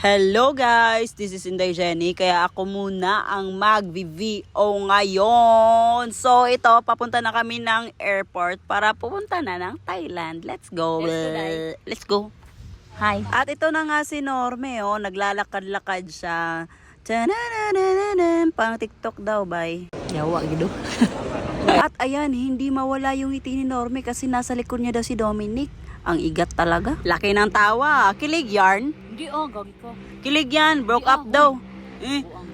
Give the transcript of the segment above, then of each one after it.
Hello guys, this is Inday Jenny. Kaya ako muna ang mag-VO ngayon. So ito, papunta na kami ng airport para pupunta na ng Thailand. Let's go. Let's go. Hi. At ito na nga si Norme, oh, naglalakad-lakad siya. Pang TikTok daw, bay. Yawa, gido. At ayan, hindi mawala yung ngiti ni Norme kasi nasa likod niya daw si Dominic. Ang igat talaga. Laki ng tawa. Kilig yarn. Hindi gagi ko. Kilig yan. Broke up daw.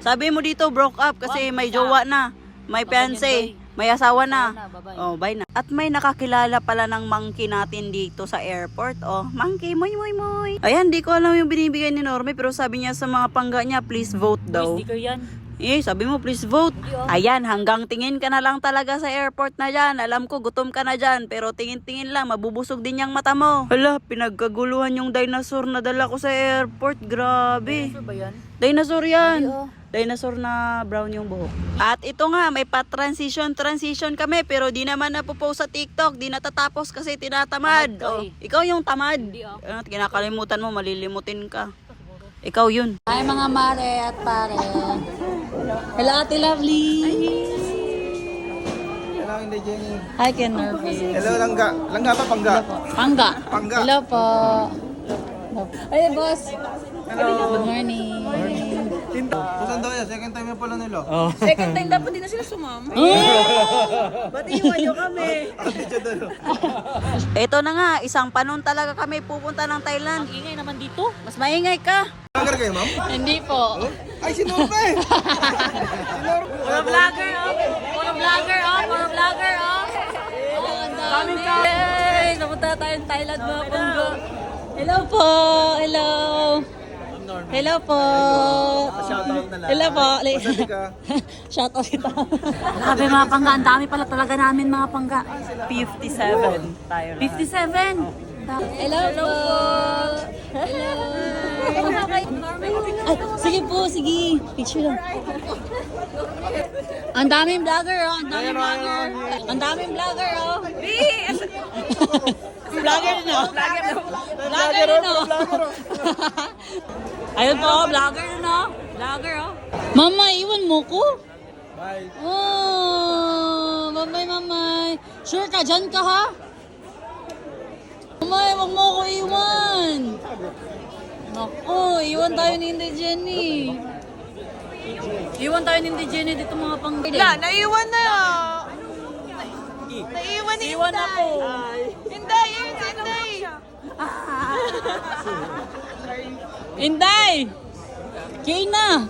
Sabi mo dito broke up kasi may jowa na. May fiancé. May asawa na. Oh, bye na. At may nakakilala pala ng monkey natin dito sa airport. Oh, monkey, moy moy moy. Ayan, di ko alam yung binibigay ni Norme pero sabi niya sa mga pangga niya, please vote daw. Sticker yan. Sabi mo please vote. Ayan, hanggang tingin ka na lang talaga sa airport na dyan. Alam ko, gutom ka na dyan. Pero tingin-tingin lang, mabubusog din yung mata mo. Hala, pinagkaguluhan yung dinosaur na dala ko sa airport. Grabe. Dinosaur ba yan? Dinosaur yan. Dinosaur na brown yung buhok. At ito nga, may pa-transition kami. Pero di naman napopost sa TikTok. Di natatapos kasi tinatamad. Oh, ikaw yung tamad. Kinakalimutan mo, malilimutin ka. Ikaw yun. Hi mga mare at pare. Hello Ate Lovely. Hello, Inday Jenny. Hi Ken Nervous. Hello, Langga. Langga pa, Pangga? Pangga. Pangga. Hello po. Ay boss. Hello. Good morning. Kusan daw yan? Second time yan pala nila. Second time dapat din na sila sumama. Ba't iwan nyo kami? Ito na nga, isang panon talaga kami pupunta ng Thailand. Ingay naman dito. Mas maingay ka. Vlogger kayo, ma'am? Hindi po. Ay, si Norme! Puro vlogger oh. Puro vlogger oh. Puro vlogger oh. Ang dami. Yay! Napunta tayong Thailand mga punggo. Hello po. Hello. Hello po. Shoutout na lang. Hello po. Masabi ka. Shoutout kita. Grabe mga pangga. Ang dami pala talaga namin mga pangga. 57 tayo na. 57. Hello po. Hello. Ay, sige po, sige. Picture lang. Ang daming vlogger oh. Ang daming vlogger. Ang daming vlogger oh. Vlogger din oh. Vlogger din oh. Ayun po, vlogger din oh. Vlogger oh. Mama, iwan mo ko? Bye. Oh, mamay, mamay. Sure ka, dyan ka ha? Mamay, wag mo ako iwan. Naku, iwan tayo ni Inday Jenny. Iwan tayo ni Inday Jenny dito mga panggili. Naiwan na. Naiwan ni Iwan ako. Inday, Inday. Inday! Kina!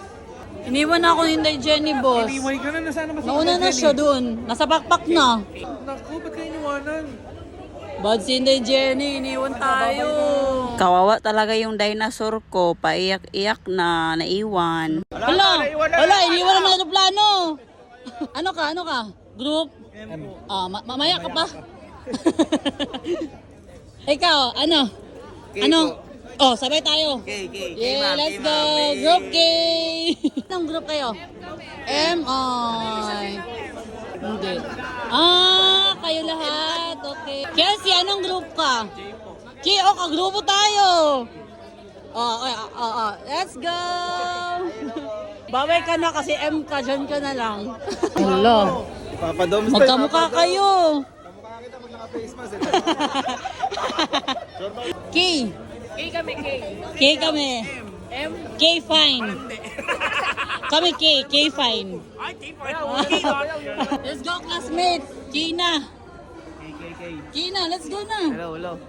Iniwan na ako ni Inday Jenny, boss. Iway ka na, nasaan naman si Nauna na siya dun. Nasa backpack na. Naku, ba't kayo iniwanan? Bad si Inday Jenny, iniwan tayo. Kawawa talaga yung dinosaur ko. Paiyak-iyak na, naiwan. Wala, wala, iniwan na ng aeroplano. Ano ka? Group? Mamaya ka pa. Ikaw, ano? Ano? Oh, sabay tayo. Yeah, let's go. Group K. Anong group kayo? M.I. Hindi. Kayo lahat. Okay. Kelsey, anong group ka? K. Oh, kagrupo tayo. Let's go. Babay ka na kasi M ka, dyan ka na lang. Hello. Papadoms tayo. Magkamukha kayo. Kamukha kita pag naka-face mask. K. K kami. M. K fine. Kami K fine. Let's go classmates. K na. K na, let's go na. Hello.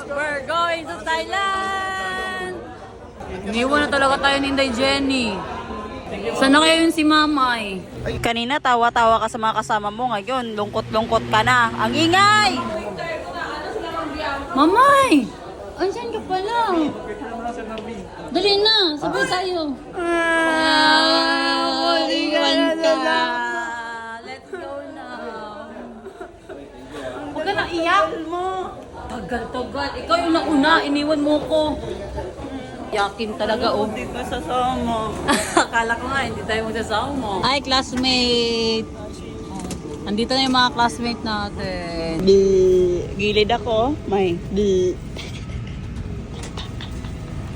We're going to Thailand. Iniwan na talaga tayo ni Inday Jenny. Sana kayo yun si Mamay? Kanina tawa-tawa ka sa mga kasama mo. Ngayon, lungkot-lungkot ka na. Ang ingay! Mamay! Andiyan ka pala. Dali na, sabay tayo. Iwan ka. Let's go now. Huwag ka na iyak mo. Tagal. Ikaw yung nauna, iniwan mo ko. Yakin talaga oh. Hindi ka sasama. Akala ko nga, hindi tayo magsasama. Hi, classmate! Andito na yung mga classmate natin. Gilid ako. May.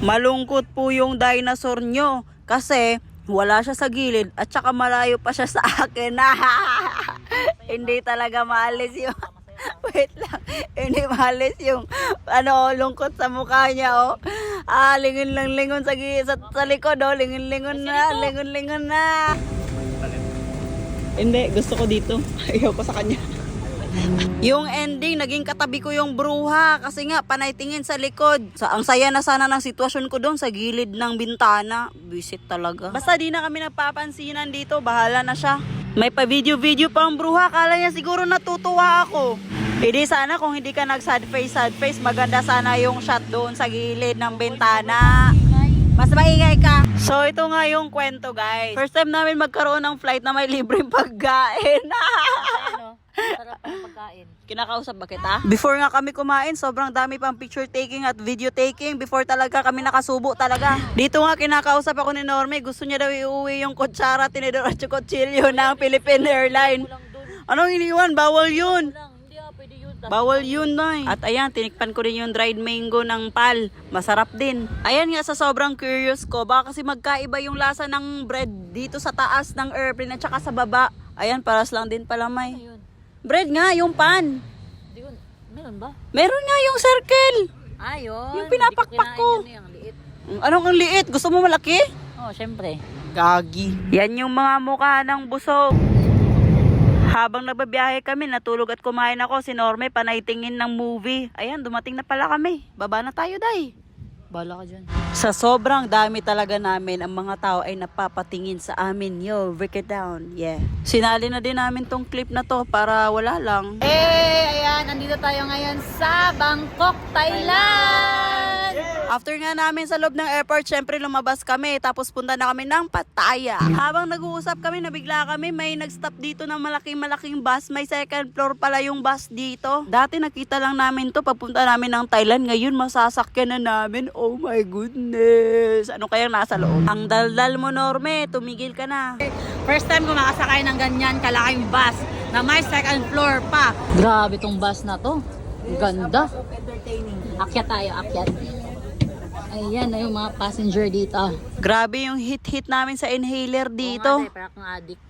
Malungkot po yung dinosaur nyo kasi wala siya sa gilid at saka malayo pa siya sa akin. Hindi talaga maalis yung wait lang, hindi maalis yung lungkot sa mukha niya oh. Lingon sa likod oh, lingon na. Hindi, gusto ko dito. Ayoko sa kanya. Yung ending, naging katabi ko yung bruha kasi nga panay tingin sa likod. Ang saya na sana ng sitwasyon ko doon sa gilid ng bintana. Visit talaga. Basta di na kami nagpapansinan dito, bahala na siya. May pa video pa ang bruha, kala niya siguro natutuwa ako. Hindi sana kung hindi ka nag sad face, maganda sana yung shot doon sa gilid ng bintana. Mas maingay ka. So ito nga yung kwento guys. First time namin magkaroon ng flight na may libreng pagkain. Sarap ang pagkain. Kinakausap ba kita? Before nga kami kumain, sobrang dami pang picture taking at video taking. Before talaga kami nakasubo talaga. Dito nga kinakausap ako ni Norme. Gusto niya daw iuwi yung kutsara, tinidor at kutsilyo ng Philippine Airline. Anong iniwan? Bawal yun. Pwede yun. Bawal yun, Noy. At ayan, tinikpan ko rin yung dried mango ng PAL. Masarap din. Ayan nga, sa sobrang curious ko, baka kasi magkaiba yung lasa ng bread dito sa taas ng airplane at saka sa baba. Ayan, paras lang din pala, May. Ayun. Bread nga, yung pan. Yun. Meron ba? Meron nga yung circle. Ayun. Yung pinapakpak ko. Yung liit. Anong ang liit? Gusto mo malaki? Oh, syempre. Gagi. Yan yung mga mukha ng busog. Habang nagbabiyahe kami, natulog at kumain ako. Si Norme, panay tingin ng movie. Ayan, dumating na pala kami. Baba na tayo, day. Bala ka dyan. Sa sobrang dami talaga namin, ang mga tao ay napapatingin sa amin. Yo, break it down. Yeah. Sinali na din namin tong clip na to para wala lang. Ayan, nandito tayo ngayon sa Bangkok, Thailand! After nga namin sa loob ng airport, syempre lumabas kami. Tapos punta na kami ng Pattaya. Habang nag-uusap kami, nabigla kami. May nag-stop dito ng malaking bus. May second floor pala yung bus dito. Dati nakita lang namin to papunta namin ng Thailand. Ngayon masasakyan na namin. Oh my goodness. Ano kayang nasa loob? Ang daldal mo, Norme. Tumigil ka na. First time ko makasakay ng ganyan kalaking bus na may second floor pa. Grabe tong bus na to. Ganda. Akyat tayo, akyat. Ayan na yung mga passenger dito. Grabe yung hit namin sa inhaler dito. Para kang addict.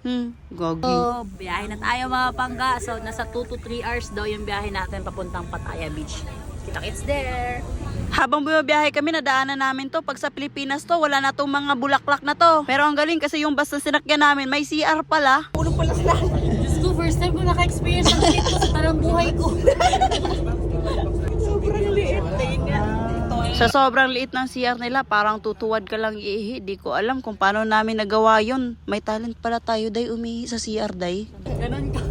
Gogi. So, biyahe na tayo mga pangga. So, nasa 2 to 3 hours daw yung biyahe natin papuntang Pattaya Beach. Kita-kits there. Habang bumabiyahe kami, nadaanan namin to. Pag sa Pilipinas to, wala na tong mga bulaklak na to. Pero ang galing kasi yung bus na sinakyan namin, may CR pala. Puno pala sila. Diyos ko, first time ko naka-experience ng dito sa tarang buhay ko. Sobrang liit. Sa sobrang liit ng CR nila, parang tutuwad ka lang iihi. Di ko alam kung paano namin nagawa yun. May talent pala tayo, day, umihi sa CR, day. Ganon ka.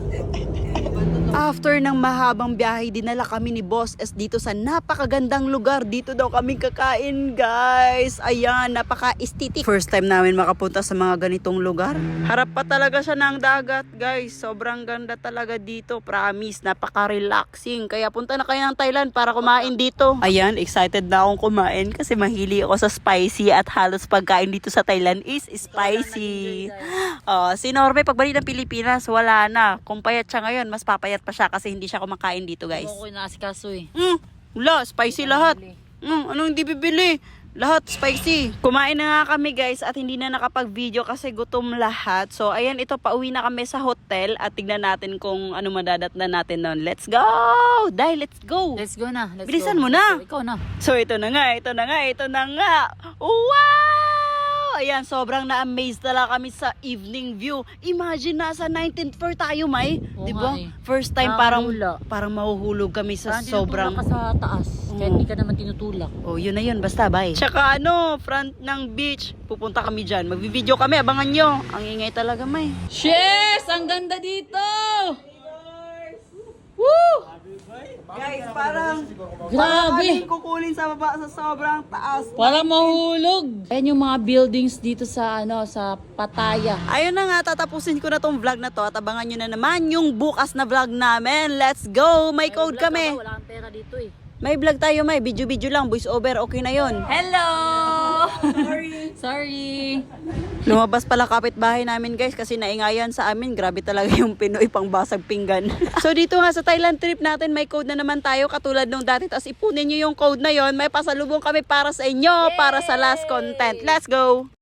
After ng mahabang biyahe, dinala kami ni Boss S dito sa napakagandang lugar. Dito daw kami kakain, guys. Ayan, napaka-aesthetic. First time namin makapunta sa mga ganitong lugar. Harap pa talaga siya ng dagat, guys. Sobrang ganda talaga dito. Promise, napaka-relaxing. Kaya punta na kayo ng Thailand para kumain dito. Ayan, excited na akong kumain kasi mahili ako sa spicy at halos pagkain dito sa Thailand is spicy. Si Norbe, pagbalik ng Pilipinas, wala na. Kung payat siya ngayon, mas papayat pa siya kasi hindi siya kumakain dito, guys. Ako ko nakasikaso eh. Wala, spicy lahat. Anong hindi bibili? Lahat spicy. Kumain na nga kami, guys, at hindi na nakapag-video kasi gutom lahat. So, ayan, ito, pauwi na kami sa hotel at tignan natin kung ano madadatnan natin nun. Let's go! Dai, let's go! Let's go na. Bilisan mo na. Ikaw na. So, ito na nga. Wow! Ayan, sobrang na-amaze talaga kami sa evening view. Imagine, nasa 19th floor tayo, May. Oo Diba? nga eh. First time parang mahuhulog kami sa sobrang... Parang tinutulak ka sa taas. Kaya hindi ka naman tinutulak. Oh, yun na yun. Basta, bye. Tsaka front ng beach. Pupunta kami dyan. Magvi-video kami. Abangan nyo. Ang ingay talaga, May. Yes! Ang ganda dito! Woo! Guys, parang Grabe! kukulin sa baba sa sobrang taas. Parang mahulog. Ayan yung mga buildings dito sa sa Pattaya. Ayun na nga, tatapusin ko na tong vlog na to at abangan nyo na naman yung bukas na vlog namin. Let's go! May code kami. Wala kang pera dito eh. May vlog tayo, may video lang, voice over, okay na yon. Hello! Sorry. Lumabas pala kapitbahay namin guys kasi naingayan sa amin. Grabe talaga yung Pinoy pang basag pinggan. So dito nga sa Thailand trip natin may code na naman tayo katulad nung dati. Tapos ipunin nyo yung code na yon. May pasalubong kami para sa inyo, para sa last content. Let's go!